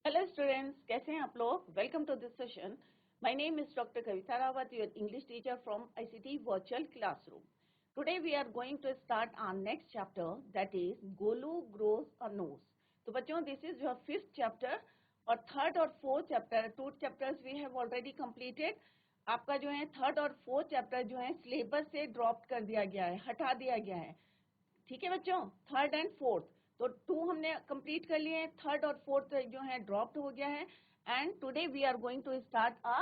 Hello students, कैसे हैं आप लोग? Welcome to this session. My name is doctor Kavita Rawat, your English teacher from ICT virtual classroom. Today we are going to start our next chapter, that is Golu grows a nose. तो बच्चों, this is your fifth chapter और third और fourth chapter, 2 chapters we have already completed. आपका जो है third और fourth chapter जो है सिलेबस से ड्रॉप कर दिया गया है, हटा दिया गया है। ठीक है बच्चों, थर्ड एंड फोर्थ, तो 2 हमने कंप्लीट कर लिए हैं, थर्ड और फोर्थ जो है ड्रॉप्ड हो गया है। And today we are going to start a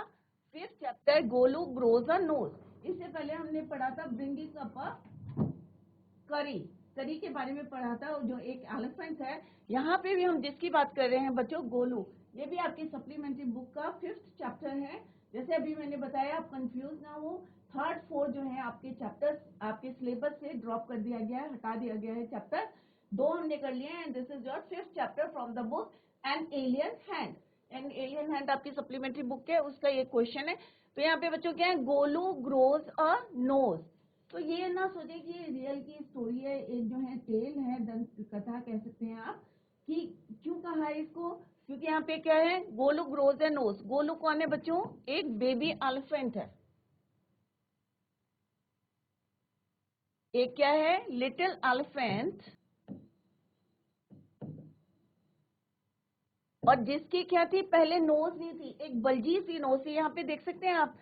fifth chapter, Golu grows a nose. इससे पहले हमने पढ़ा था ब्रिंगिंग अप अ करी, करी के बारे में पढ़ा था, जो एक एलिफेंट है। यहाँ पे भी हम जिसकी बात कर रहे हैं बच्चों, गोलू, ये भी आपकी सप्लीमेंट्री बुक का फिफ्थ चैप्टर है। जैसे अभी मैंने बताया, आप कंफ्यूज ना हो, थर्ड फोर्थ जो है आपके चैप्टर्स आपके सिलेबस से ड्रॉप कर दिया गया है, हटा दिया गया है। चैप्टर 2 हमने कर लिए हैं, and this is your fifth chapter from the book an alien hand. An alien hand आपकी सप्लीमेंट्री बुक है, उसका ये क्वेश्चन है। तो यहाँ पे बच्चों क्या है, गोलू ग्रोज अ नोज। तो ये ना सोचे कि रियल की स्टोरी है, एक जो है टेल है, दंत कथा कह सकते हैं आप, कि क्यों कहा है इसको, क्योंकि यहाँ पे क्या है, Golu grows a nose. Golu कौन है बच्चों? एक बेबी एलिफेंट है। एक क्या है, लिटिल एलिफेंट, और जिसकी क्या थी, पहले नोज नहीं थी, एक बल्जी सी नोज थी। यहाँ पे देख सकते हैं आप,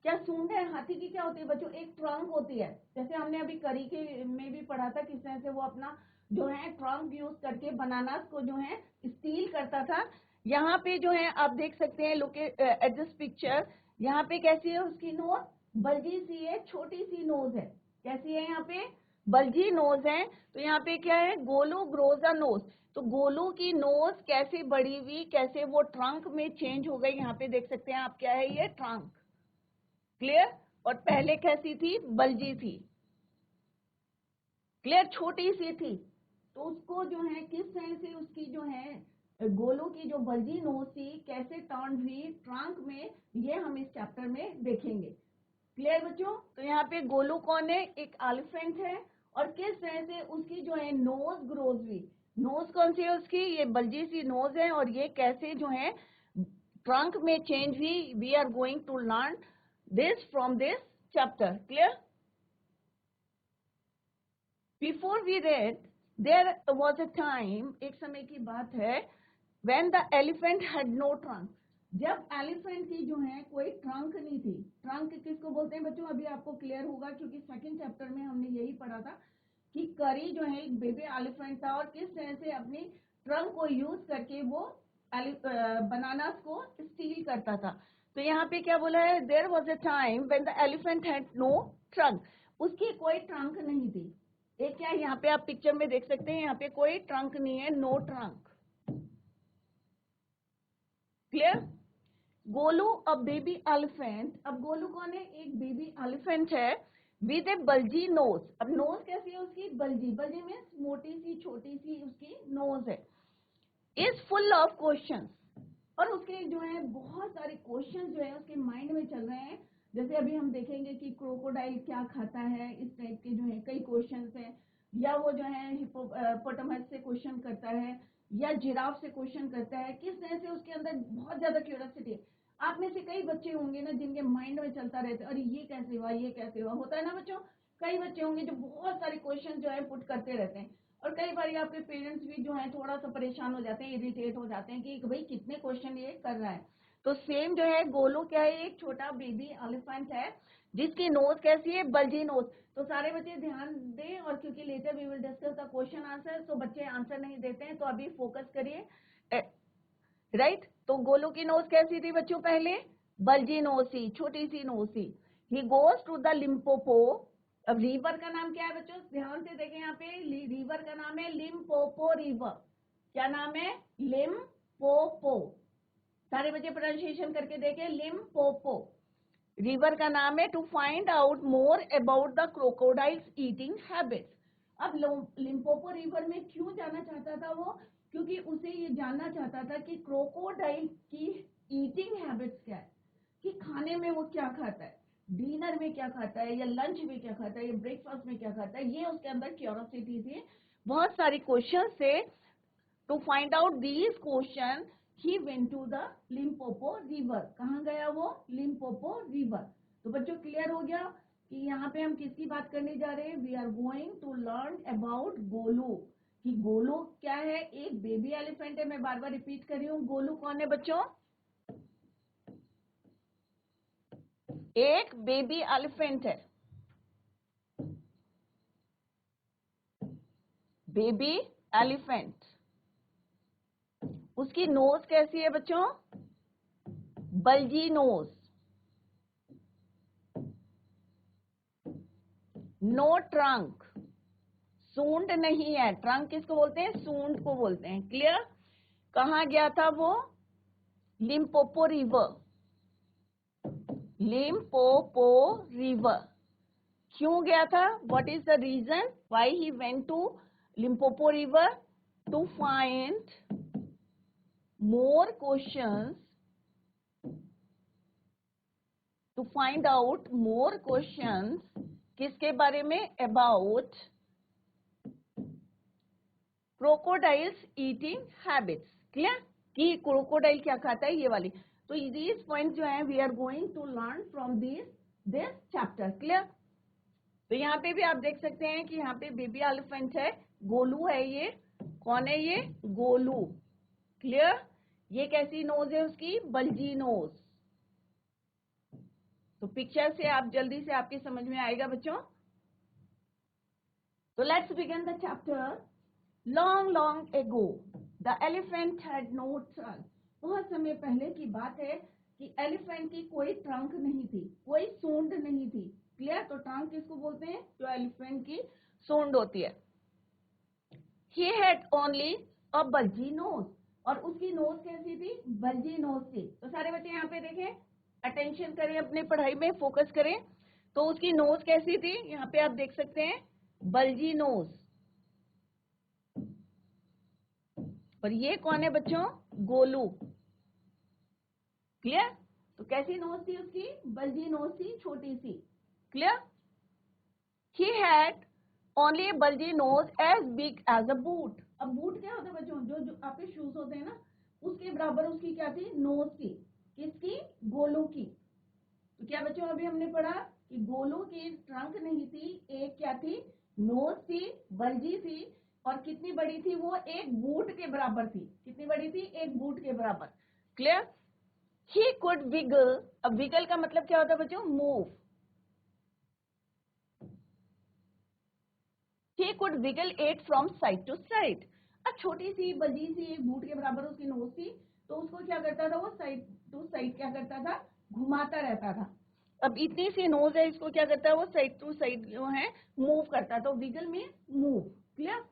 क्या सूंड है हाथी की? क्या होती है बच्चों? एक ट्रंक होती है। जैसे हमने अभी करी के में भी पढ़ा था, किस तरह से वो अपना जो है ट्रंक यूज करके बनानास को जो है स्टील करता था। यहाँ पे जो है आप देख सकते हैं, लुक एट दिस पिक्चर, यहाँ पे कैसी है उसकी नोज? बल्जी सी है, छोटी सी नोज है। कैसी है यहाँ पे? बल्जी नोज है। तो यहाँ पे क्या है, गोलू ग्रोज अ नोज। तो गोलू की नोज कैसे बढ़ी हुई, कैसे वो ट्रंक में चेंज हो गई, यहाँ पे देख सकते हैं आप, क्या है ये? ट्रंक। क्लियर? और पहले कैसी थी? बल्जी थी। क्लियर? छोटी सी थी। तो उसको जो है किस तरह से उसकी जो है गोलू की जो बल्जी नोज थी कैसे टर्न हुई ट्रंक में, ये हम इस चैप्टर में देखेंगे। क्लियर बच्चों? तो यहाँ पे गोलू कौन है? एक एलिफेंट है, और किस तरह से उसकी जो है नोज ग्रोज हुई। नोज कौन सी है उसकी? ये बल्जी सी नोज है, और ये कैसे जो है ट्रंक में चेंज हुई। We are going to learn this from this chapter. Clear? Before we read, there was a time, एक समय की बात है, when the elephant had no trunk, जब एलिफेंट की जो है कोई ट्रंक नहीं थी। ट्रंक किसको बोलते हैं बच्चों? अभी आपको क्लियर होगा, क्योंकि सेकंड चैप्टर में हमने यही पढ़ा था कि करी जो है एक बेबी एलिफेंट था, और किस तरह से अपनी ट्रंक को यूज करके वो बनानास को स्टील करता था। तो यहाँ पे क्या बोला है, there was a time when the elephant had no trunk, उसकी कोई ट्रंक नहीं थी। एक क्या, यहाँ पे आप पिक्चर में देख सकते हैं, यहाँ पे कोई ट्रंक नहीं है, no trunk. Clear? Golu a baby elephant, अब गोलू कौन है? एक बेबी एलिफेंट है, विद ए बल्जी नोज। अब नोज कैसी है उसकी? बल्जी। बल्जी मीन्स मोटी सी, छोटी सी उसकी नोज है। इज फुल ऑफ क्वेश्चंस, और उसके जो है बहुत सारे क्वेश्चंस जो है उसके माइंड में चल रहे हैं। जैसे अभी हम देखेंगे कि क्रोकोडाइल क्या खाता है, इस टाइप के जो है कई क्वेश्चंस हैं। या वो जो है हिप्पोपोटामस से क्वेश्चन करता है, या जिराफ से क्वेश्चन करता है। किस तरह से उसके अंदर बहुत ज्यादा क्यूरियोसिटी है। आप में से कई बच्चे होंगे ना जिनके माइंड में चलता रहता है, अरे ये कैसे हुआ, ये कैसे हुआ, होता है ना बच्चों। कई बच्चे होंगे जो बहुत सारे क्वेश्चन जो है पुट करते रहते हैं, और कई बार आपके पेरेंट्स भी जो है थोड़ा सा परेशान हो जाते हैं, इरिटेट हो जाते हैं कि भाई कितने क्वेश्चन ये कर रहा है। तो सेम जो है गोलू क्या है, एक छोटा बेबी एलिफेंट है, जिसकी नोज कैसी है? Bulgy nose. तो सारे बच्चे ध्यान दें, और क्योंकि later we will discuss the question answer, तो बच्चे आंसर नहीं देते हैं, तो अभी फोकस करिए। राइट? तो गोलू की नोज कैसी थी बच्चों? पहले बल्जी नोज थी, छोटी सी नोज थी। He goes to the Limpopo. अब रिवर का नाम क्या है बच्चों? ध्यान से देखें, यहाँ पे रिवर का नाम है लिम्पोपो रिवर। क्या नाम है? लिम्पोपो। सारे बच्चे प्रोनाउंसिएशन करके देखें, लिम्पोपो रिवर का नाम है। To find out more about the crocodiles eating habits. अब लिम्पोपो रिवर में क्यों जाना चाहता था वो? क्योंकि उसे ये जानना चाहता था कि क्रोकोडाइल की ईटिंग हैबिट्स क्या है, कि खाने में वो क्या खाता है, डिनर में क्या खाता है, या लंच में क्या खाता है, या ब्रेकफास्ट में क्या खाता है। ये उसके अंदर क्यूरियोसिटी थी। बहुत सारी क्वेश्चन से, to find out these questions he went to the Limpopo river. कहाँ गया वो? Limpopo river. तो बच्चों क्लियर हो गया कि यहाँ पे हम किसकी बात करने जा रहे हैं? We are going to learn about Golu. कि गोलू क्या है? एक बेबी एलिफेंट है। मैं बार बार रिपीट कर रही हूँ, गोलू कौन है बच्चों? एक बेबी एलिफेंट है। Baby elephant. उसकी नोज कैसी है बच्चों? Bulgy nose. No trunk. सूंड नहीं है। ट्रंक किसको बोलते हैं? सूंड को बोलते हैं। क्लियर? कहाँ गया था वो? Limpopo river. Limpopo river. क्यों गया था? What is the reason why he went to Limpopo river? To find more questions, to find out more questions. किसके बारे में? About crocodiles eating habits. Clear? कि क्रोकोडाइल क्या खाता है, ये वाली। तो दिस पॉइंट जो है we are going to learn from this chapter. Clear? तो यहाँ पे भी आप देख सकते हैं कि यहाँ पे बेबी एलिफेंट है, गोलू है। ये कौन है? ये गोलू। क्लियर? ये कैसी नोज है उसकी? Bulgy nose. तो पिक्चर से आप जल्दी से आपकी समझ में आएगा बच्चों। तो let's begin the chapter. Long long ago the elephant had no trunk. बहुत समय पहले की बात है कि एलिफेंट की कोई ट्रंक नहीं थी, कोई सूंड नहीं थी। क्लियर? तो ट्रंक किसको बोलते हैं? जो एलिफेंट की सूंड होती है। He had only a bulgy nose. और उसकी नोज कैसी थी? बल्जी नोज थी। तो सारे बच्चे यहाँ पे देखें, अटेंशन करें, अपने पढ़ाई में फोकस करें। तो उसकी नोज कैसी थी? यहाँ पे आप देख सकते हैं, बल्जी नोज। और ये कौन है बच्चों? गोलू। क्लियर? तो कैसी नोज थी उसकी? बल्जी नोज थी, छोटी सी। Clear? He had only bulgy nose as big as a boot. अब बूट क्या होता है बच्चों? जो आपके शूज होते हैं ना, उसके बराबर उसकी क्या थी? नोज थी। किसकी? गोलू की। तो क्या बच्चों अभी हमने पढ़ा कि गोलू की ट्रंक नहीं थी, एक क्या थी? नोज थी, बल्जी थी। और कितनी बड़ी थी वो? एक बूट के बराबर थी। कितनी बड़ी थी? एक बूट के बराबर। क्लियर? He could wiggle. अब विगल का मतलब क्या होता है बच्चों? Move. He could wiggle it from side to side. अब छोटी सी बल्जी सी एक बूट के बराबर उसकी नोज थी, तो उसको क्या करता था वो? साइड टू साइड क्या करता था? घुमाता रहता था। अब इतनी सी नोज है, इसको क्या करता है वो? साइड टू साइड जो है मूव करता। तो विगल में move. Clear?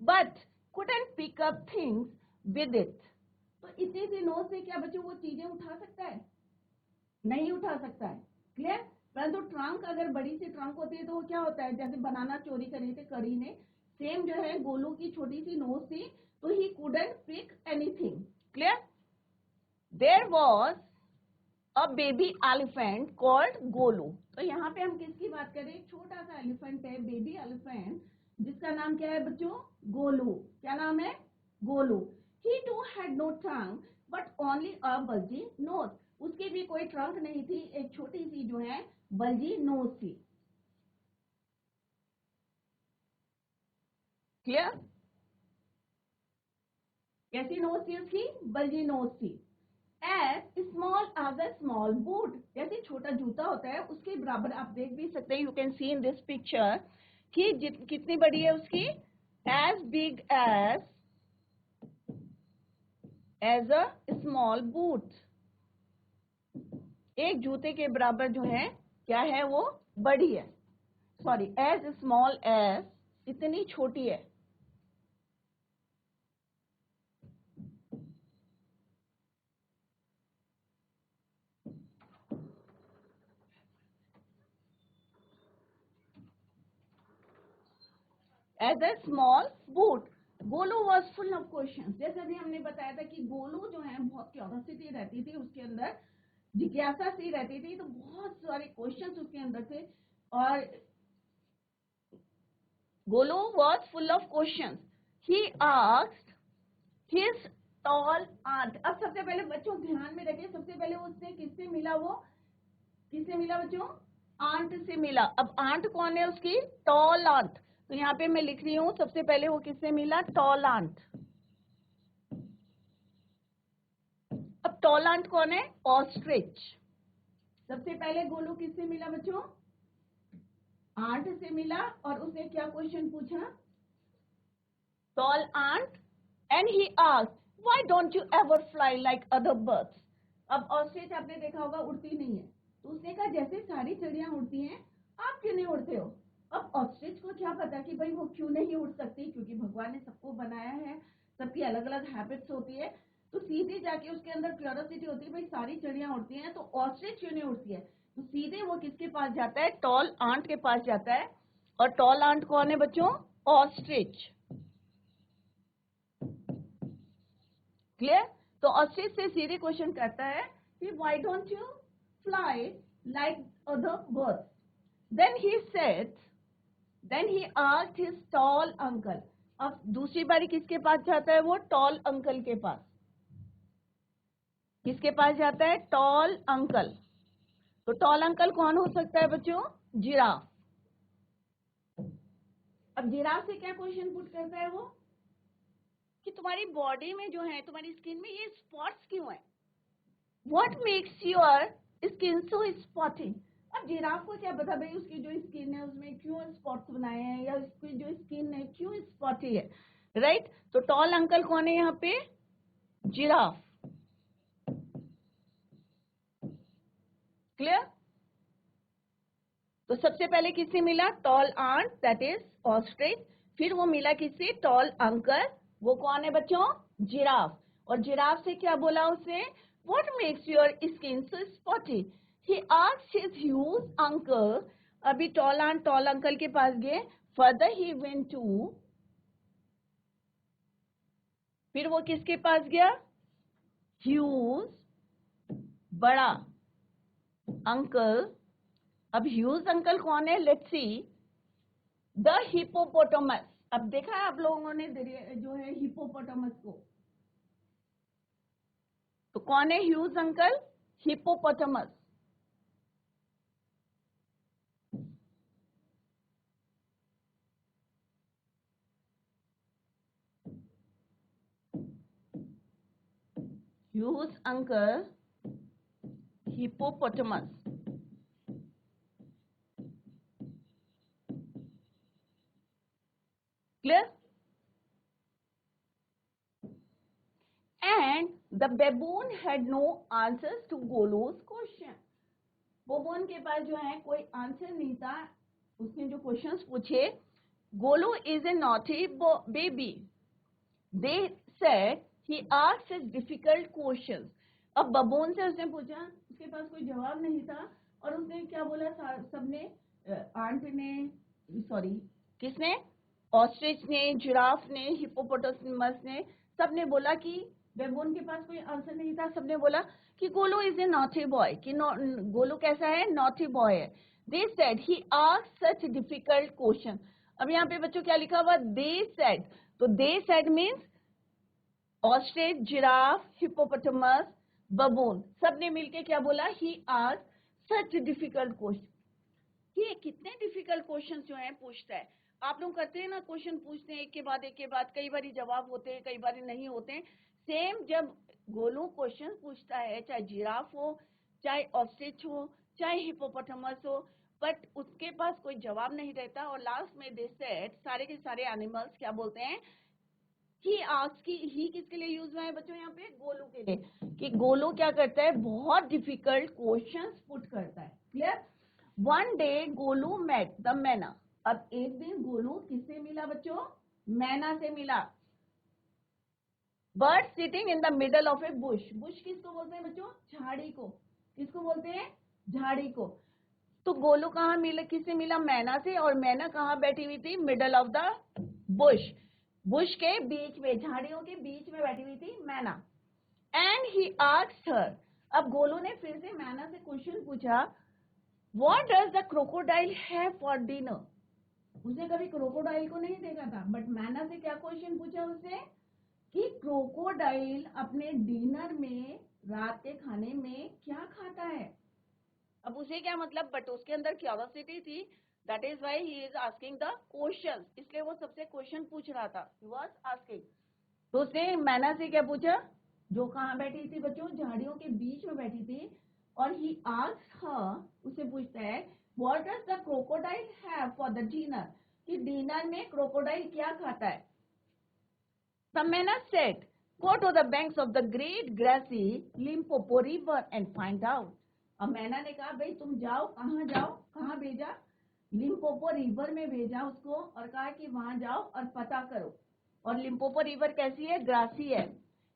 But couldn't pick up things with it. तो इतनी सी नोज से क्या बच्चों वो चीजें उठा सकता है? नहीं उठा सकता है। क्लियर? परंतु ट्रंक अगर बड़ी सी ट्रंक होती है तो वो क्या होता है? जैसे बनाना चोरी करे थे कड़ी ने, सेम जो है गोलू की छोटी सी नोज थी, तो he couldn't pick anything. Clear? There was a baby elephant called Golu. तो यहाँ पे हम किसकी बात करें? एक छोटा सा एलिफेंट है, बेबी एलिफेंट, जिसका नाम क्या है बच्चों? गोलू। क्या नाम है? Golu. He too had no trunk but only a bulgy nose. उसकी भी कोई ट्रंक नहीं थी, एक छोटी सी जो है बल्जी नोज थी। क्लियर? कैसी नोज थी उसकी? बल्जी नोज थी। As small as a small boot. जैसे छोटा जूता होता है उसके बराबर आप देख भी सकते हैं। You can see in this picture कि कितनी बड़ी है उसकी? As big as a small boot. एक जूते के बराबर जो है क्या है वो? बड़ी है। सॉरी, एज स्मॉल एज, इतनी छोटी है। As a small boot. Golu was full of question. जैसे अभी हमने बताया था कि गोलू जो है बहुत क्यूरियोसिटी रहती थी उसके अंदर, जिज्ञासा सी रहती थी, तो बहुत सारे क्वेश्चंस उसके अंदर थे। और Golu was full of questions. He asked his tall aunt. अब सबसे पहले बच्चों ध्यान में रखिए, सबसे पहले उसने किससे मिला, वो किससे मिला बच्चों, आंट से मिला। अब आंट कौन है उसकी, टॉल आंट। तो यहाँ पे मैं लिख रही हूँ सबसे पहले वो किससे मिला, टॉल आंट। अब टॉल आंट कौन है, ऑस्ट्रिच। सबसे पहले गोलू किससे मिला बच्चों, आंट से मिला, और उसने क्या क्वेश्चन पूछा, tall aunt, and he asked why don't you ever fly like other birds. अब ऑस्ट्रिच आपने देखा होगा उड़ती नहीं है, तो उसने कहा जैसे सारी चिड़िया उड़ती हैं आप क्यों नहीं उड़ते हो। अब ऑस्ट्रिच को क्या पता कि भाई वो क्यों नहीं उड़ सकती, क्योंकि भगवान ने सबको बनाया है, सबकी अलग अलग हैबिट्स होती है। तो सीधे जाके उसके अंदर क्यूरियोसिटी होती है, भाई सारी चिड़िया उड़ती हैं तो ऑस्ट्रिच क्यों नहीं उड़ती है। तो सीधे वो किसके पास जाता है, टॉल आंट के पास जाता है। और टॉल आंट कौन है बच्चों, ऑस्ट्रिच। क्लियर। तो ऑस्ट्रिच से सीधे क्वेश्चन करता है कि why don't you fly like other birds. Then he asked his tall uncle. अब दूसरी बारी किसके पास जाता है वो, टॉल अंकल के पास। किसके पास जाता है, टॉल अंकल। तो टॉल अंकल कौन हो सकता है बच्चों, जिराफ। अब जिराफ से क्या क्वेश्चन पुट करता है वो, कि तुम्हारी बॉडी में जो है, तुम्हारी स्किन में ये स्पॉट्स क्यों है, what makes your skin so spotty. अब जिराफ को क्या पता भाई उसकी जो स्किन है उसमें क्यों स्पॉट्स बनाए हैं, या उसकी जो स्किन है क्यों स्पॉटी है, राइट। तो टॉल अंकल कौन है यहाँ पे, जिराफ। क्लियर। तो सबसे पहले किससे मिला, tall aunt that is ostrich. फिर वो मिला किससे, टॉल अंकल, वो कौन है बच्चों, जिराफ। और जिराफ से क्या बोला उसने, what makes your skin so spotty. He asked his huge uncle. अभी टॉल आंट टॉल अंकल के पास गए, फर्दर ही वेंट टू, फिर वो किसके पास गया, ह्यूज बड़ा अंकल। अब ह्यूज अंकल कौन है, लेट्स सी, द हिपोपोटामस। अब देखा है आप लोगों ने जो है हिपोपोटामस को, तो कौन है huge uncle, hippopotamus. Huge uncle hippopotamus. Clear. And the baboon had no answers to Golu's question. Baboon के पास जो है कोई आंसर नहीं था, उसने जो क्वेश्चंस पूछे, Golu is a naughty baby, they said he asked such difficult questions. अब बबून से उसने पूछा, उसके पास कोई जवाब नहीं था, और उसने क्या बोला, सबने, आंट ने, सॉरी किसने, ऑस्ट्रिच ने, जिराफ ने, हिपोपोटामस ने, सबने बोला कि बेबून के पास कोई आंसर नहीं था। सबने बोला कि Golu is a naughty boy, कि गोलू कैसा है, नॉटी बॉय है। दे said he asked such difficult question. अब यहाँ पे बच्चों क्या लिखा हुआ, दे सेड। तो they said means ostrich, giraffe, hippopotamus, बबून, सबने मिलके क्या बोला, ही आस्क्ड सच डिफिकल्ट क्वेश्चन। ये कितने डिफिकल्ट क्वेश्चन जो है पूछता है। आप लोग करते हैं ना, क्वेश्चन पूछते हैं एक के बाद एक के बाद, कई बार जवाब होते हैं कई बार नहीं होते हैं। सेम जब गोलू क्वेश्चन पूछता है, चाहे जिराफ हो, चाहे ऑस्ट्रिच हो, चाहे हिपोपोटामस हो, बट उसके पास कोई जवाब नहीं रहता, और लास्ट में दे सेड, सारे के सारे एनिमल्स क्या बोलते हैं, ही आस्क्ड, की ही किसके लिए यूज हुआ है बच्चों यहाँ पे, गोलू के लिए, कि गोलू क्या करता है, बहुत डिफिकल्ट क्वेश्चंस पुट करता है। Clear. One day Golu met the myna. अब एक दिन गोलू किससे मिला बच्चों, मैना से मिला। Bird sitting in the middle of A Bush. Bush किसको बोलते हैं बच्चों, झाड़ी को। किसको बोलते हैं, झाड़ी को। तो गोलू कहाँ मिला, किससे मिला, मैना से, और मैना कहाँ बैठी हुई थी, middle of the Bush. Bush के बीच में, झाड़ियों के बीच में बैठी हुई थी मैना। And he asked her. अब गोलू ने फिर से मैना से क्वेश्चन पूछा, what does the crocodile have for dinner. उसने कभी क्रोकोडाइल को नहीं देखा था, बट मैना से क्या क्वेश्चन पूछा उसने, कि क्रोकोडाइल अपने डिनर में, रात के खाने में क्या खाता है। अब उसे क्या मतलब, बट उसके अंदर क्यूरियोसिटी थी, that is why he is asking the question, इसलिए वो सबसे क्वेश्चन पूछ रहा था, ही वाज आस्किंग। तो उसने मैना से क्या पूछा, जो कहाँ बैठी थी बच्चों, झाड़ियों के बीच में बैठी थी, और ही आस्क्ड हर, उसे पूछता है, what does the crocodile have for the dinner, कि डिनर में क्रोकोडाइल क्या खाता है। The Mena said, go to the banks of the great grassy Limpopo river and find out. अब मैना ने कहा, भाई तुम जाओ, कहाँ भेजा, लिम्पोपो रिवर में भेजा उसको, और कहा कि वहां जाओ और पता करो, और लिम्पोपो रिवर कैसी है, ग्रासी है,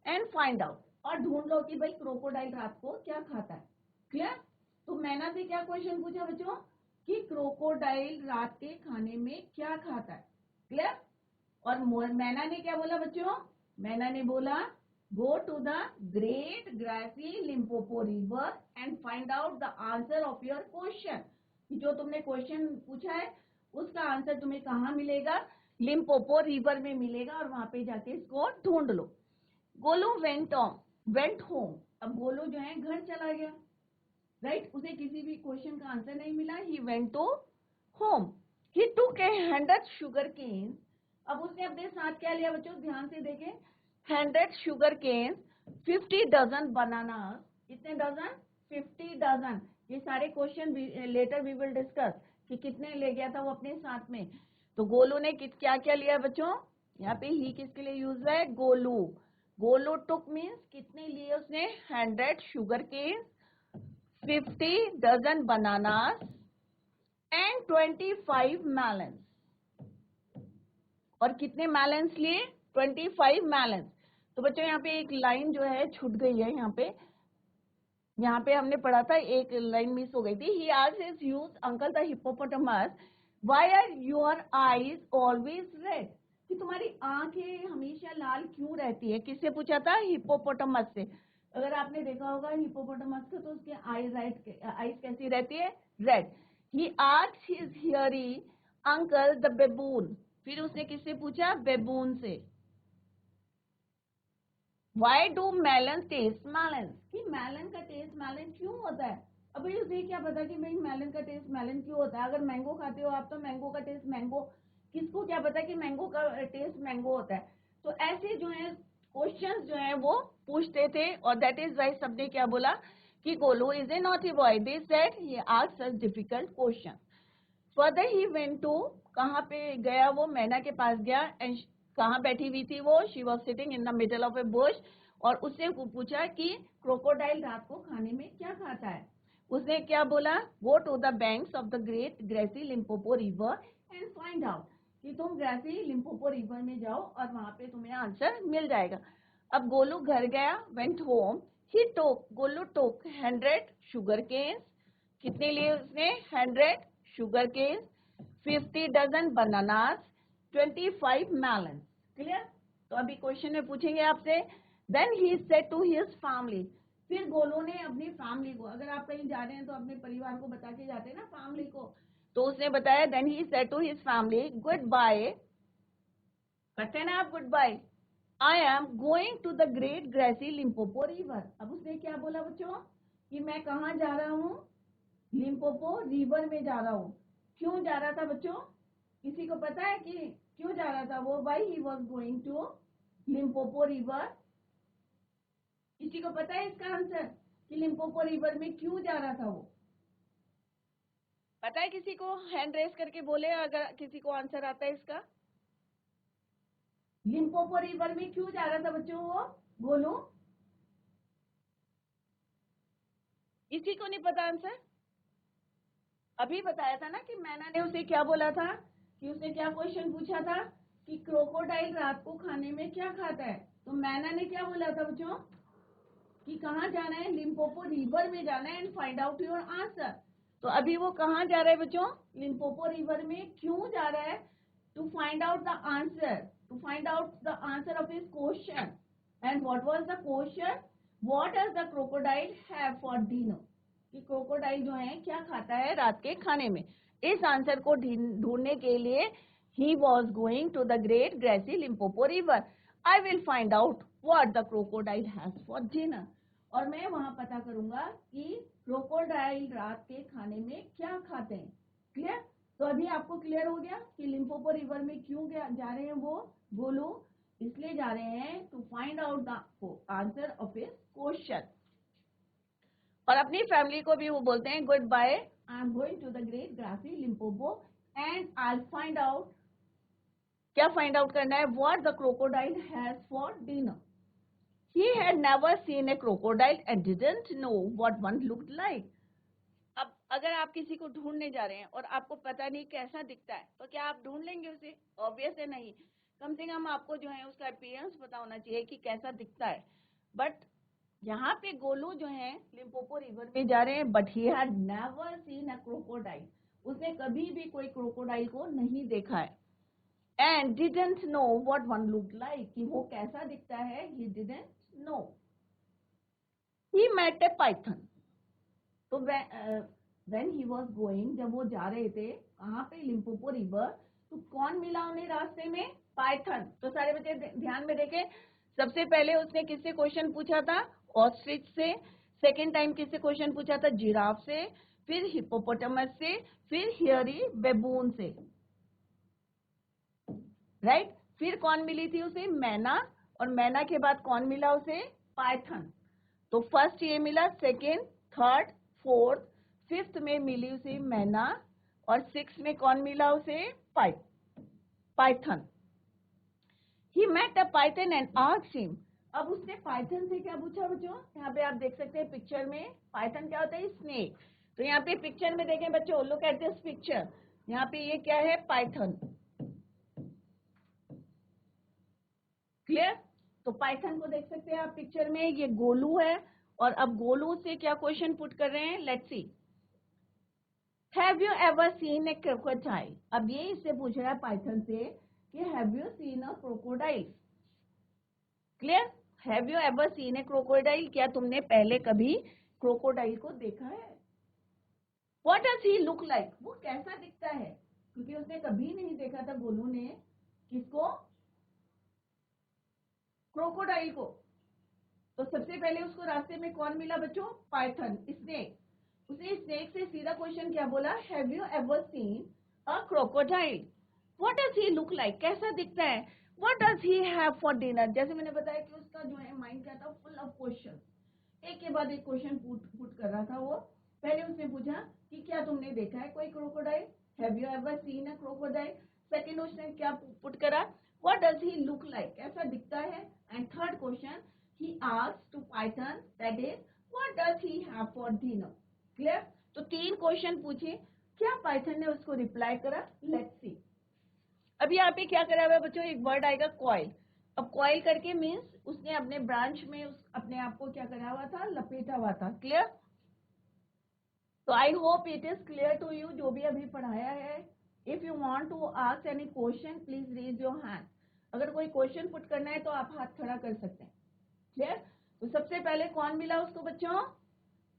एंड फाइंड आउट, और ढूंढ लो कि भाई क्रोकोडाइल रात को क्या खाता है। क्लियर। तो मैना से क्या क्वेश्चन पूछा बच्चों, कि क्रोकोडाइल रात के खाने में क्या खाता है। क्लियर। और मैना ने क्या बोला बच्चों, मैना ने बोला, go to the great grassy Limpopo river and find out the answer of your question, जो तुमने क्वेश्चन पूछा है उसका आंसर तुम्हें कहाँ मिलेगा, लिम्पोपो रिवर में मिलेगा, और वहां पे जाके इसको ढूंढ लो। गोलू वेंट होम, अब गोलू जो है घर चला गया, राइट, उसे किसी भी क्वेश्चन का आंसर नहीं मिला, he went to home, he took a 100 sugar cane, अब उसने अपने साथ क्या लिया बच्चों, ध्यान से देखें, 100 शुगर केन, 50 डजन बनाना, कितने डजन, 50 डजन, ये सारे question later we will discuss कि कितने ले गया था वो अपने साथ में। तो गोलू ने क्या क्या लिया बच्चों, यहाँ पे ही किसके लिए यूज है, गोलू, गोलू टुक मीन्स कितने लिए उसने, 100 sugar cane, 50 dozen bananas and 25 melons, और कितने मैलेंस लिए, 25 मैलेंस। तो बच्चों यहाँ पे एक लाइन जो है छूट गई है, यहाँ पे हमने पढ़ा था, एक लाइन मिस हो गई थी। He asked his youth uncle the hippopotamus, why are your eyes always red, कि तुम्हारी आंखें हमेशा लाल क्यों रहती है, किससे पूछा था, हिप्पोपोटामस से। अगर आपने देखा होगा हिप्पोपोटामस को, तो उसके आईज कैसी रहती है, red. He asked his hairy uncle the baboon, फिर उसने किससे पूछा, बेबून से, why do melon taste melon, कि मेलन का टेस्ट मेलन क्यों होता है। अब भाई उसे क्या पता कि भाई मेलन का टेस्ट मेलन क्यों होता है, अगर मैंगो खाते हो आप तो मैंगो का टेस्ट मैंगो, किसको क्या पता कि मैंगो का टेस्ट मैंगो होता है। तो ऐसे जो है क्वेश्चंस जो है वो पूछते थे, और दैट इज वाई सबने क्या बोला कि Golu is a naughty boy, they said he asked such difficult question. Further he went to, कहाँ पे गया वो, मैना के पास गया, एंड कहाँ बैठी हुई थी वो, she was sitting in the middle of A Bush, और उससे पूछा कि क्रोकोडाइल रात को खाने में क्या खाता है। उसने क्या बोला, go to the banks of the great grassy Limpopo river and find out, कि तुम ग्रेसी लिम्पोपो रिवर में जाओ और वहां पे तुम्हें आंसर मिल जाएगा। अब गोलू घर गया, went home, he took, Golu took 100 sugar canes, कितने लिए उसने, 100 sugar canes, 50 dozen bananas, 25 melons। Clear. तो अभी क्वेश्चन में पूछेंगे आपसे, then he said to his family, फिर गोलू ने अपनी फैमिली को, अगर आप कहीं जा रहे हैं तो अपने परिवार को बता के जाते हैं ना, फैमिली को, तो उसने बताया, then he said to his family, goodbye, करते हैं ना आप goodbye, I am going to the great grassy Limpopo river. अब उसने क्या बोला बच्चों, कि मैं कहाँ जा रहा हूँ, लिम्पोपो रिवर में जा रहा हूँ। क्यों जा रहा था बच्चों, किसी को पता है कि क्यों जा रहा था वो, why he was going to Limpopo river, किसी को पता है इसका आंसर, कि लिम्पोपो रिवर में क्यों जा रहा था वो, पता है किसी को, हैंड रेस करके बोले अगर किसी को आंसर आता है इसका। लिम्पोपो रिवर में क्यों जा रहा था बच्चों वो, बोलो, किसी को नहीं पता आंसर। अभी बताया था ना कि मैना ने उसे क्या बोला था, कि उसने क्या क्वेश्चन पूछा था, कि क्रोकोडाइल रात को खाने में क्या खाता है। तो मैना ने क्या बोला था बच्चों, कि कहाँ जाना है, लिम्पोपो रिवर में जाना है, and find out your answer. तो अभी वो कहाँ जा रहा है बच्चों, लिम्पोपो रिवर में क्यों जा रहा है, to find out the answer, to find out the answer of his question. And what was the question, what does the crocodile have for dinner, कि क्रोकोडाइल जो है क्या खाता है रात के खाने में। इस आंसर को ढूंढने के लिए he was going to the great grassy Limpopo river. I will find out what the crocodile has for dinner, और मैं वहां पता करूंगा कि क्रोकोडाइल रात के खाने में क्या खाते हैं। क्लियर? तो अभी आपको क्लियर हो गया कि लिम्पोपो रिवर में क्यों जा रहे हैं वो गोलू, इसलिए जा रहे हैं to find out the answer of his question. और अपनी फैमिली को भी वो बोलते हैं goodbye, I am going to the great grassy Limpopo and I find out, क्या फाइंड आउट करना है, what the crocodile has for dinner. He had never seen a crocodile and didn't know what one looked like. अब अगर आप किसी को ढूंढने जा रहे हैं और आपको पता नहीं कैसा दिखता है, तो क्या आप ढूंढ लेंगे उसे? ऑब्वियस है नहीं। कम से कम आपको जो है उसका अपीयरेंस पता होना चाहिए कि कैसा दिखता है। बट यहाँ पे गोलू जो है लिम्पोपो रिवर में जा रहे हैं, but he had never seen a crocodile, उसने कभी भी कोई क्रोकोडाइल को नहीं देखा है। And didn't know what one look like, कि वो कैसा दिखता है, he didn't know. He met a python, तो व्हेन ही वाज गोइंग, जब वो जा रहे थे कहाँ पे, लिम्पोपो रिवर, तो कौन मिला उन्हें रास्ते में, पाइथन। तो सारे बच्चे ध्यान में देखें, सबसे पहले उसने किससे क्वेश्चन पूछा था, ऑस्ट्रिच से। सेकेंड टाइम किससे क्वेश्चन पूछा था, जिराफ से। फिर हिप्पोपोटामस से, फिर हियरी बेबून से, राइट। फिर कौन मिली थी उसे, मैना, और मैना के बाद कौन मिला उसे, पाइथन। तो फर्स्ट ये मिला, सेकेंड, थर्ड, फोर्थ, फिफ्थ में मिली उसे मैना, और सिक्स में कौन मिला उसे, python. He met a python and asked him, अब उसने पाइथन से क्या पूछा बच्चों, यहाँ पे आप देख सकते हैं पिक्चर में, पाइथन क्या होता है, स्नेक। तो यहाँ पे पिक्चर में देखें बच्चों, लुक एट दिस पिक्चर, यहाँ पे ये क्या है, पाइथन। क्लियर? तो पाइथन को देख सकते हैं आप पिक्चर में, ये गोलू है, और अब गोलू से क्या क्वेश्चन पुट कर रहे हैं, let's see. Have you ever seen a crocodile, अब ये इससे पूछ रहा है पाइथन से कि have you seen a crocodile. Clear? Have you ever seen a crocodile, क्या तुमने पहले कभी क्रोकोडाइल को देखा है। What does he look like, वो कैसा दिखता है, क्योंकि उसने कभी नहीं देखा था गोलू ने, किसको, क्रोकोडाइल को। तो सबसे पहले उसको रास्ते में कौन मिला बच्चों, पाइथन, स्नेक। उसने स्नेक से सीधा क्वेश्चन क्या बोला, have you ever scene a crocodile, what does he look like, कैसा दिखता है, what does he have for dinner. जैसे मैंने बताया कि उसका जो है माइंड क्या था, फुल ऑफ क्वेश्चन, एक के बाद एक क्वेश्चन पुट कर रहा था वो। पहले उसने पूछा कि क्या तुमने देखा है कोई crocodile, have you ever scene a crocodile. Second उसने क्या पुट करा, what does he look like, कैसा दिखता है। And third question he asked to Python, that is, what does he have for dinner. Clear? तो तीन क्वेश्चन पूछे, क्या पाइथन ने उसको रिप्लाई करा, लेट्स सी। अब यहाँ पे क्या करा हुआ है बच्चों, एक वर्ड आएगा कॉइल। अब कॉइल करके मीन्स उसने अपने ब्रांच में अपने आप को क्या करा हुआ था, लपेटा हुआ था। क्लियर? तो I hope it is clear to you, जो भी अभी पढ़ाया है। If you want to ask any question, please raise your hand. अगर कोई क्वेश्चन पुट करना है तो आप हाथ खड़ा कर सकते हैं। क्लियर? तो सबसे पहले कौन मिला उसको बच्चों,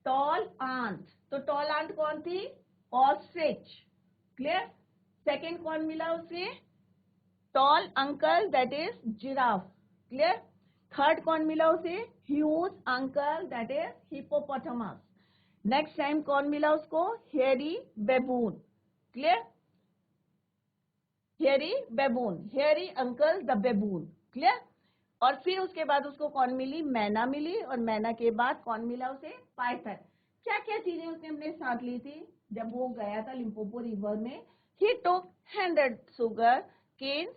टॉल आंट। तो टॉल आंट कौन थी, ऑस्ट्रिच। क्लियर? सेकंड कौन मिला उसे, tall uncle, that is giraffe. Clear? Third कौन मिला उसे, huge uncle, that is hippopotamus. Next time कौन मिला उसको, hairy baboon. Clear? Hairy baboon, hairy uncle the baboon. Clear? और फिर उसके बाद उसको कौन मिली, मैना मिली, और मैना के बाद कौन मिला उसे, पाइथन। क्या क्या चीजें उसने अपने साथ ली थी जब वो गया था लिम्पोपो रिवर में, ही टुक 100 शुगर केन्स,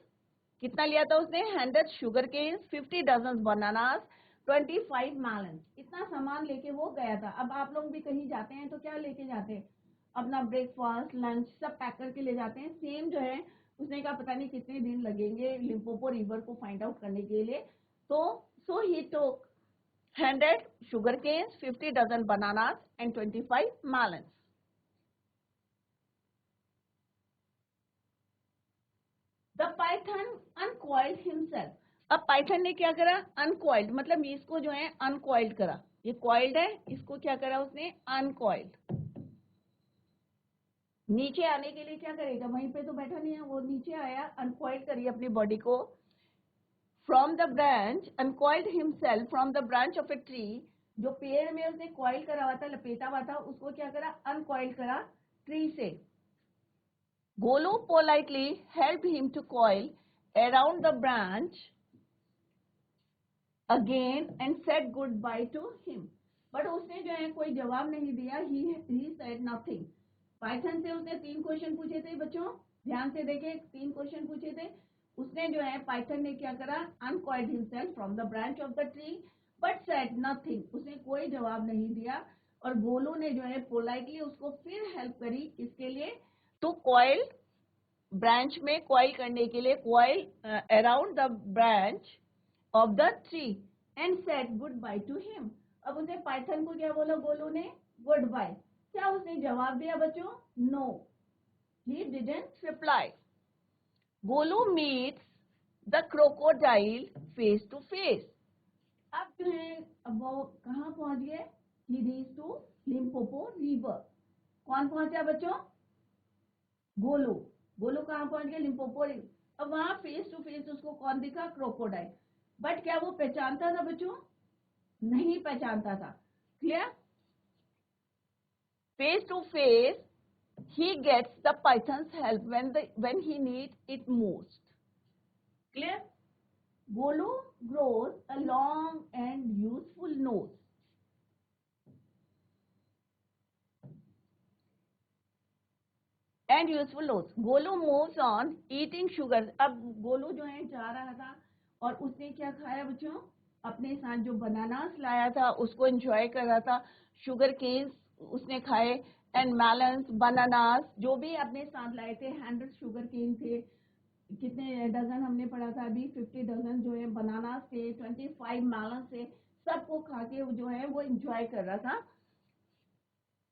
कितना लिया था उसने, 100 sugar canes, 50 dozen bananas, 25 melon, इतना सामान लेके वो गया था। अब आप लोग भी कहीं जाते हैं तो क्या लेके जाते हैं, अपना ब्रेकफास्ट लंच सब पैक करके ले जाते हैं। सेम जो है उसने कहा पता नहीं कितने दिन लगेंगे लिम्पोपो रिवर को फाइंड आउट करने के लिए। तो सो ही टुक 100 sugar canes, 50 dozen bananas and 25 melons. The python uncoiled himself. अब पाइथन ने क्या करा, अनकॉइल्ड, मतलब इसको जो है अनकॉइल्ड करा। ये कॉइल्ड है, इसको क्या करा उसने, अनकॉइल्ड। नीचे आने के लिए क्या करेगा, वहीं पे तो बैठा नहीं है वो, नीचे आया, अनकॉइल्ड करी अपनी बॉडी को। From the branch, uncoiled himself from the branch of a tree, जो पेड़ में उसने कॉइल करा हुआ था, लपेटा हुआ था, उसको क्या करा, अनकॉइल करा ट्री से. Golu politely help him to coil around the branch again and said goodbye to him. But उसने जो है कोई जवाब नहीं दिया. He said nothing. पाइथन से उसने 3 क्वेश्चन पूछे थे बच्चों, ध्यान से देखें, 3 क्वेश्चन पूछे थे. उसने जो है पाइथन ने क्या करा, uncoiled himself from the branch of the tree but said nothing. उसने कोई जवाब नहीं दिया. और गोलू ने जो है पोलाइटली उसको फिर हेल्प करी, इसके लिए, टू कॉइल, ब्रांच में कॉइल करने के लिए, coil around the branch of the tree and said goodbye to him. अब उसने पाइथन को क्या बोला, गोलू ने गुड बाय. क्या उसने जवाब दिया बच्चों? No, he didn't reply. Golu meets the crocodile face to face. अब जो है, अब वो कहाँ पहुंच गए? He reach to Limpopo river. कौन पहुंचा बच्चों? गोलू. गोलू कहाँ पहुंच गए? Limpopo river. अब वहां फेस टू फेस उसको कौन दिखा? क्रोकोडाइल. बट क्या वो पहचानता था बच्चों? नहीं पहचानता था. Clear? Face to face he gets the python's help when he needs it most. Clear? Golu grows a long and useful nose. And useful nose. Golu moves on eating sugar. अब गोलू जो है जा रहा था और उसने क्या खाया बच्चों? अपने साथ जो बनानास लाया था उसको एंजॉय कर रहा था. शुगर केन्स उसने खाए, एंड मेलन्स, बनानास, जो भी अपने साथ लाए थे. 100 शुगर केन थे. कितने डजन हमने पढ़ा था अभी? 50 डजन जो है बनाना से, 25 मेलन से, सबको खा के जो है वो एंजॉय कर रहा था.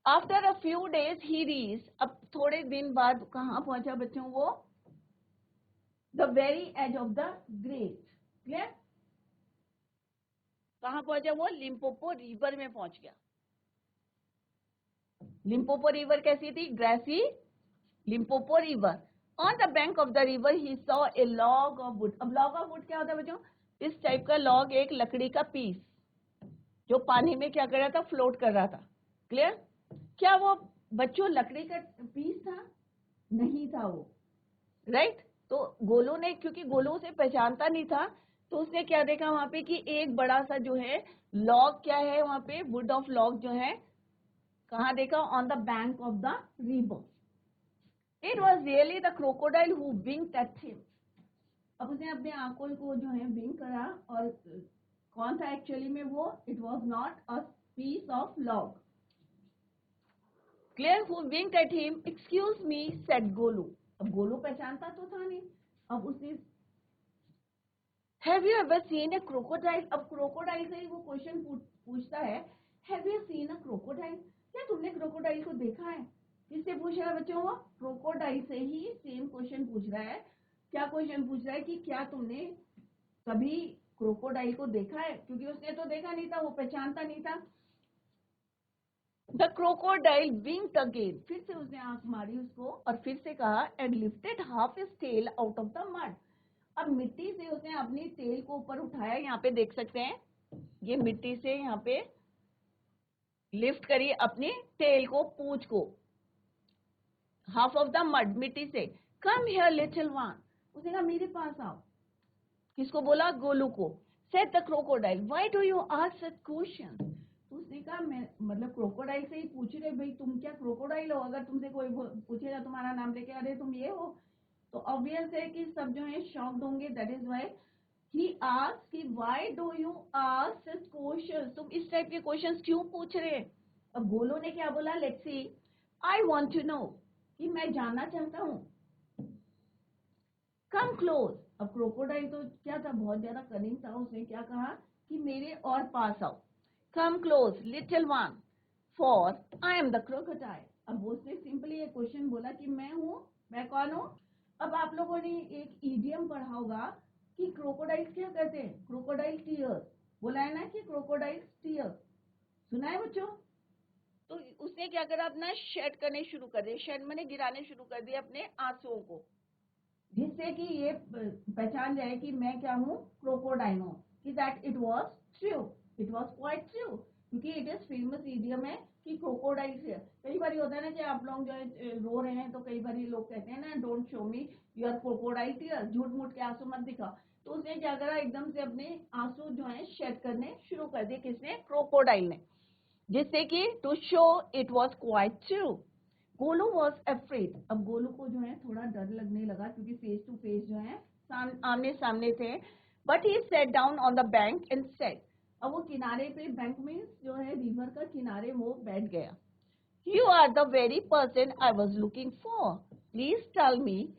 After a few days he reach, अब थोड़े दिन बाद कहाँ पहुंचा बच्चों वो? The very edge of the great. Clear? कहाँ पहुंचा वो? लिम्पोपो रिवर में पहुंच गया. लिम्पोपो रिवर कैसी थी? Grassy Limpopo river. On the bank of the river he saw a log of wood. अब लॉग ऑफ वुड क्या होता है बच्चों? इस टाइप का लॉग, एक लकड़ी का पीस जो पानी में क्या कर रहा था? फ्लोट कर रहा था. क्लियर? क्या वो बच्चों लकड़ी का पीस था? नहीं था वो. राइट? तो गोलू ने, क्योंकि गोलू उसे पहचानता नहीं था, तो उसने क्या देखा वहां पे कि एक बड़ा सा जो है लॉग, क्या है वहां पे? वुड ऑफ लॉग जो है. कहाँ देखा? On the bank of the river. It was really the crocodile who winked at him. अब उसने अपने आंखों को जो है विंक करा, और कौन था एक्चुअली में वो? It was not a piece of log. Clear? Who winked at him. Excuse me said Golu. अब गोलू पहचानता तो था नहीं. अब उसने, have you ever seen a crocodile. अब क्रोकोडाइल से ही वो क्वेश्चन पूछता है, have you seen a crocodile. क्या तुमने क्रोकोडाइल को देखा है? किससे पूछ रहा है बच्चों? वो क्रोकोडाइल से ही सेम क्वेश्चन पूछ रहा है. क्या क्वेश्चन पूछ रहा है कि क्या तुमने कभी क्रोकोडाइल को देखा है? क्योंकि उसने तो देखा नहीं था, वो पहचानता नहीं था. The crocodile winked again. फिर से उसने आंख मारी उसको और फिर से कहा, and lifted half his tail out of the mud. अब मिट्टी से उसने अपनी टेल को ऊपर उठाया. यहाँ पे देख सकते हैं, ये मिट्टी से यहाँ पे लिफ्ट करी अपनी टेल को, पूंछ को, हाफ ऑफ द मड, मिट्टी से. कम हियर लिटिल वन. उसने कहा मेरे पास आओ. किसको बोला? गोलू को. Said the crocodile, why do you ask such question. उसने कहा, मैं मतलब क्रोकोडाइल से ही पूछ रहे, भाई तुम क्या क्रोकोडाइल हो? अगर तुमसे कोई पूछेगा तुम्हारा नाम लेके, अरे तुम ये हो, तो ऑब्वियस है कि सब जो है शॉक्ड होंगे. That is why he asked कि why do you ask such question. तुम इस टाइप के क्वेश्चंस क्यों पूछ रहे? अब गोलू ने क्या बोला? Let's see. I want to know, कि मैं जानना चाहता हूँ. Come close. अब क्रोकोडाइल तो क्या था? बहुत ज्यादा कनिंग था. उसने क्या कहा कि मेरे और पास आओ. Come close little one, for I am the crocodile. अब उसने सिंपली ये क्वेश्चन बोला कि मैं हूँ, मैं कौन हूँ. अब आप लोगों ने एक इडियम पढ़ा होगा कि क्रोकोडाइल क्या कहते हैं? Crocodile tears. बोला है ना कि क्रोकोडाइल टीयर्स. सुना है बच्चों? तो उसने क्या करा? अपना शेड करने शुरू कर दिया. शेड मैंने गिराने शुरू कर दिया अपने आंसुओं को. जिससे कि ये पहचान जाए कि मैं क्या हूँ, क्रोकोडाइल हूँ, कि that it was true, it was quite true, क्योंकि इट इज फेमस इडियम है कि क्रोकोडाइल से। कई बार होता है ना कि आप लोग जो है रो रहे हैं, तो कई बार लोग कहते हैं ना, don't show me your crocodile tear, झूठ मूठ के आंसू मत दिखाओ। तो उसने क्या करा, एकदम से अपने आंसू जो है शेड करने शुरू कर दिए, किसने, क्रोकोडाइल ने, जिससे कि to show it was quite true. Golu was afraid, अब गोलू को जो है थोड़ा डर लगने लगा, क्योंकि फेस टू फेस जो है आमने सामने थे। But he set down on the bank and said, अब वो किनारे पे, बैंक में जो है रिवर का किनारे, वो बैठ गया। You are the very person I was looking for, please tell me.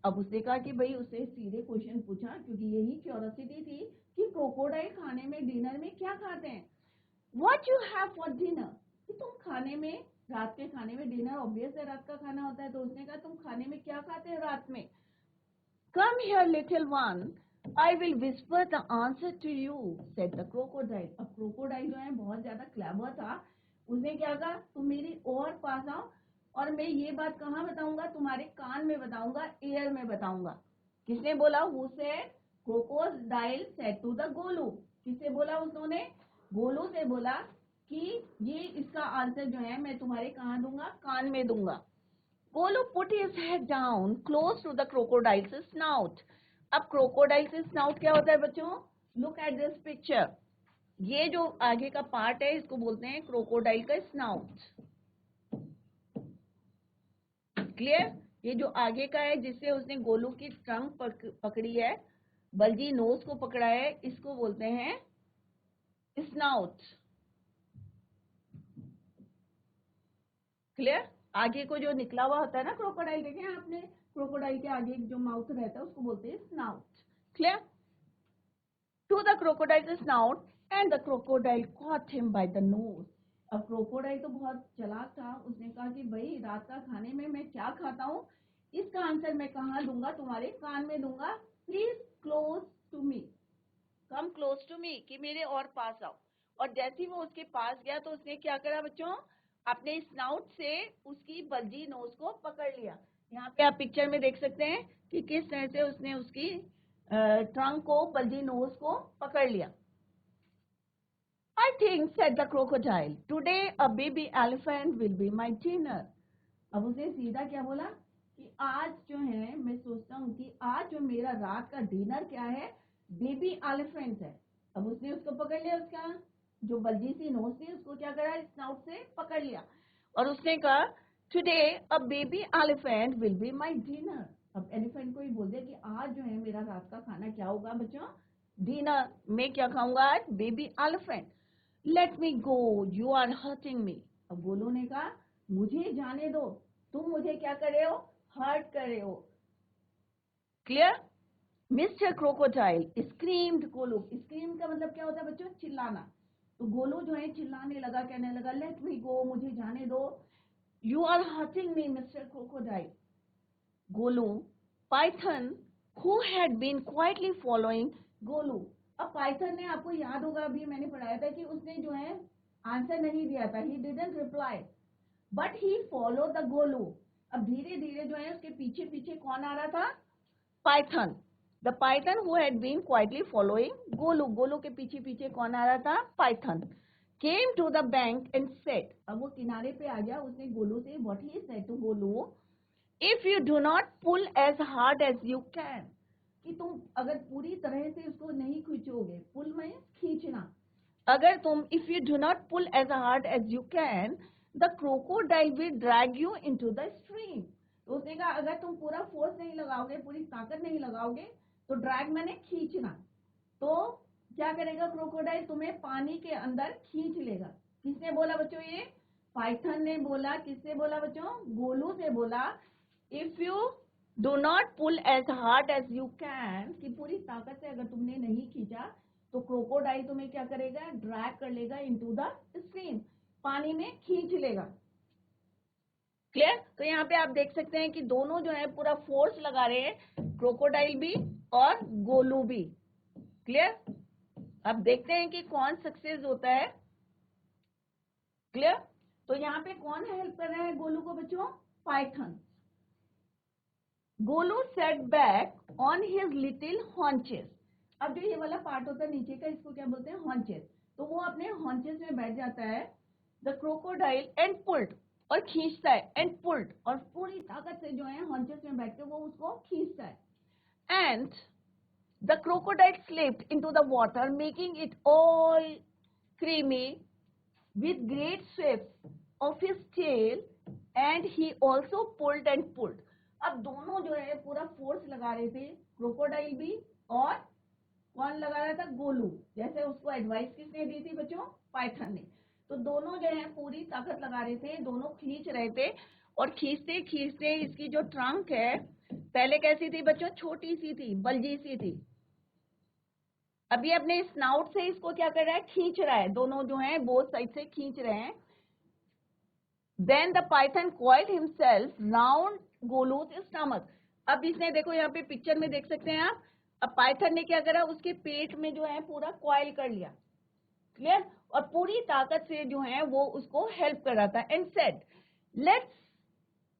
अब उसने कहा कि भाई, उसे सीधे क्वेश्चन पूछा, क्योंकि यही क्यूरियोसिटी थी कि क्रोकोडाइल खाने में, डिनर में क्या खाते हैं। What you have for dinner, कि तुम खाने में, रात के खाने में, डिनर ऑब्वियस है रात का खाना होता है, तो उसने कहा तुम खाने में क्या खाते हो रात में। Come here little one, I will whisper the answer to you, said the crocodile. अब क्रोकोडाइल जो है बहुत ज्यादा क्लेवर था, उसने क्या कहा, तुम मेरी और पास आओ, और मैं ये बात कहाँ बताऊंगा, तुम्हारे कान में बताऊंगा, एयर में बताऊंगा। किसने बोला, who said, crocodile said to the Golu. किससे बोला उन्होंने, गोलू से बोला कि ये इसका आंसर जो है मैं तुम्हारे कहाँ दूंगा, कान में दूंगा। Golu put his head down close to the crocodile's snout. अब क्रोकोडाइल्स स्नाउट क्या होता है बच्चों, लुक एट दिस पिक्चर, ये जो आगे का पार्ट है इसको बोलते हैं क्रोकोडाइल का स्नाउट। क्लियर, ये जो आगे का है, जिससे उसने गोलू की ट्रंक पकड़ी है, बल्जी नोज को पकड़ा है, इसको बोलते हैं स्नाउट। क्लियर, आगे को जो निकला हुआ होता है ना क्रोकोडाइल, देखे हैं आपने, क्रोकोडाइल के आगे जो माउथ रहता है उसको बोलते हैं snout. Clear, to the crocodile snout and the crocodile caught him by the nose. अब क्रोकोडाइल तो बहुत चालाक था, उसने कहा कि भाई, रात का खाने में मैं क्या खाता हूँ, इसका आंसर मैं कहाँ दूंगा, तुम्हारे कान में दूंगा, please close to me, come close to me, कि मेरे और पास आओ। और जैसे ही वो उसके पास गया, तो उसने क्या करा बच्चों, अपने स्नाउट से उसकी बल्जी नोज को पकड़ लिया। यहाँ पे आप पिक्चर में देख सकते हैं कि किस तरह से उसने उसकी ट्रंक को, बल्जी नोज को पकड़ लिया। I think, said the crocodile, today a baby elephant will be my dinner. अब उसने सीधा क्या बोला कि आज जो है, मैं सोचता हूँ कि आज जो मेरा रात का डिनर क्या है, बेबी एलिफेंट है। अब उसने उसको पकड़ लिया, उसका जो बल्जी सी नोज थी उसको क्या करा, स्नाउट से पकड़ लिया, और उसने कहा today a baby elephant will be my dinner. अब एलिफेंट को ही बोल दिया कि आज जो है मेरा रात का खाना क्या होगा बच्चों, डिनर, मैं क्या खाऊंगा आज, baby elephant. Let me go, you are hurting me. अब गोलू ने कहा मुझे जाने दो, तुम मुझे क्या कर रहे हो, हर्ट कर रहे हो। Clear, mister crocodile screamed Golu, scream का मतलब क्या होता है बच्चों, चिल्लाना। तो गोलू जो है चिल्लाने लगा, कहने लगा लेट मी गो, मुझे जाने दो, you are hurting me mister crocodile. Golu, python who had been quietly following Golu. अब पाइथन ने, आपको याद होगा, अभी मैंने पढ़ाया था कि उसने जो है आंसर नहीं दिया था, ही didn't reply, but he follow the Golu. अब धीरे धीरे जो है उसके पीछे पीछे कौन आ रहा था, python. The python who had been quietly following Golu, Golu के पीछे पीछे कौन आ रहा था, python. Came to the bank and said, अब वो किनारे पे आ गया, उसने गोलू से, what he said to Golu, if you do not pull as hard as you can, कि तुम अगर पूरी तरह से उसको नहीं खींचोगे, पुल में खींचना, अगर तुम, if you do not pull as hard as you can, the crocodile will drag you into the stream. तो उसने कहा अगर तुम पूरा फोर्स नहीं लगाओगे, पूरी ताकत नहीं लगाओगे, तो ड्रैग मैंने खींचना, तो क्या करेगा क्रोकोडाइल, तुम्हें पानी के अंदर खींच लेगा। किसने बोला बच्चों, ये पाइथन ने बोला। किससे बोला बच्चों, गोलू से बोला, if you do not pull as hard as you can, कि पूरी ताकत से अगर तुमने नहीं खींचा, तो क्रोकोडाइल तुम्हें क्या करेगा, ड्रैग कर लेगा इनटू द स्ट्रीम, पानी में खींच लेगा। क्लियर, तो यहाँ पे आप देख सकते हैं कि दोनों जो है पूरा फोर्स लगा रहे हैं, क्रोकोडाइल भी और गोलू भी। क्लियर, अब देखते हैं कि कौन सक्सेस होता है। क्लियर, तो यहाँ पे कौन हेल्प कर रहा है गोलू को बच्चों, Python. Golu set back on his little haunches. अब जो ये वाला पार्ट होता है नीचे का, इसको क्या बोलते हैं, हॉन्चेस। तो वो अपने हॉन्चेस में बैठ जाता है। द क्रोकोडाइल एंड पुल्ड, और खींचता है, एंड पुल्ड, और पूरी ताकत से जो है हॉन्चेस में बैठ के वो उसको खींचता है। And the crocodile slipped into the water making it all creamy with great sweeps of his tail, and he also pulled and pulled। अब दोनों जो है पूरा फोर्स लगा रहे थे, क्रोकोडाइल भी, और कौन लगा रहा था, गोलू। जैसे उसको एडवाइस किसने दी थी बच्चों, पाइथन ने। तो दोनों जो है पूरी ताकत लगा रहे थे, दोनों खींच रहे थे, और खींचते खींचते इसकी जो ट्रंक है, पहले कैसी थी बच्चों, छोटी सी थी, बल्जी सी थी। अभी अपने स्नाउट से इसको क्या कर रहा है, खींच रहा है, दोनों जो है बोथ साइड से खींच रहे हैं। Then the python coiled himself round Golu's stomach. अब इसने देखो यहाँ पे पिक्चर में देख सकते हैं आप, अब पाइथन ने क्या करा, उसके पेट में जो है पूरा कॉइल कर लिया, क्लियर, और पूरी ताकत से जो है वो उसको हेल्प कर रहा था। And said let's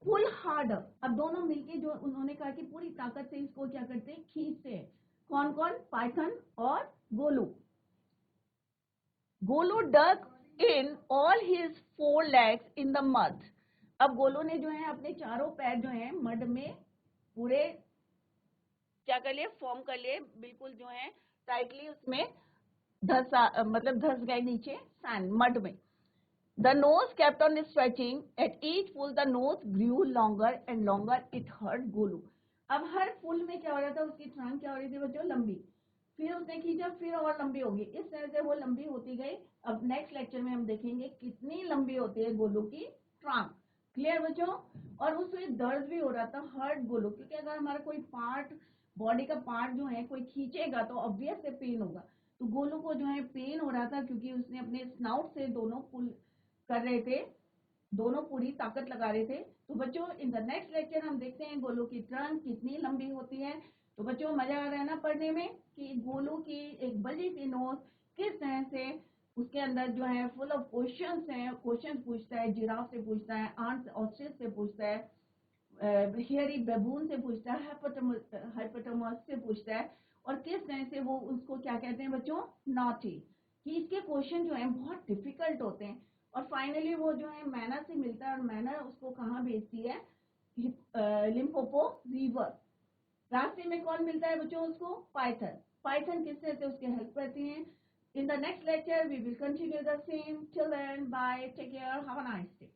pull harder. अब दोनों मिलके जो उन्होंने कहा कि पूरी ताकत से इसको क्या करते हैं, खींचते हैं। कौन कौन, पाइथन और Golu. Golu dug in all his 4 legs in the mud. अब गोलू ने जो है अपने चारों पैर जो है मड में पूरे क्या कर लिए, फॉर्म कर लिए, बिल्कुल जो है टाइटली उसमें मतलब धस गए नीचे सैंड, मड में। The nose kept on stretching, at each pull the nose grew longer and longer, it hurt Golu. अब हर पुल में क्या हो रहा था, उसकी ट्रंक क्या हो रही थी बच्चों, लंबी, फिर उसने खींचा, फिर और लंबी होगी, इस तरह से वो लंबी होती गई। अब नेक्स्ट लेक्चर में हम देखेंगे कितनी लंबी होती है गोलू की ट्रंक, क्लियर बच्चों। और उसमें दर्द भी हो रहा था, हर्ट गोलू, क्योंकि अगर हमारा कोई पार्ट, बॉडी का पार्ट जो है कोई खींचेगा तो ऑब्वियस से पेन होगा। तो गोलू को जो है पेन हो रहा था, क्योंकि उसने अपने स्नाउट से दोनों पुल कर रहे थे, दोनों पूरी ताकत लगा रहे थे। तो बच्चों इन द नेक्स्ट लेक्चर हम देखते हैं गोलू की ट्रंक कितनी लंबी होती है। तो बच्चों मजा आ रहा है ना पढ़ने में, कि गोलू की एक बड़ी सी नोज किस तरह से उसके अंदर जो है फुल ऑफ क्वेश्चंस हैं, क्वेश्चन पूछता है, जिराफ से पूछता है, आंट ऑस्ट्रिच से पूछता है, हियरी बेबून से पूछता है, हाइपोटामस से पूछता है, और किस तरह से वो उसको क्या कहते हैं बच्चों, नॉटी, कि इसके क्वेश्चन जो हैं बहुत डिफिकल्ट होते हैं। और फाइनली वो जो है मैना से मिलता है, और मैना उसको कहाँ भेजती है, लिम्पोपो रिवर। रास्ते में कौन मिलता है बच्चों उसको, पाइथन। पाइथन किस तरह से उसकी हेल्प करती हैं। In the next lecture we will continue the same, till then bye, take care, have a nice day.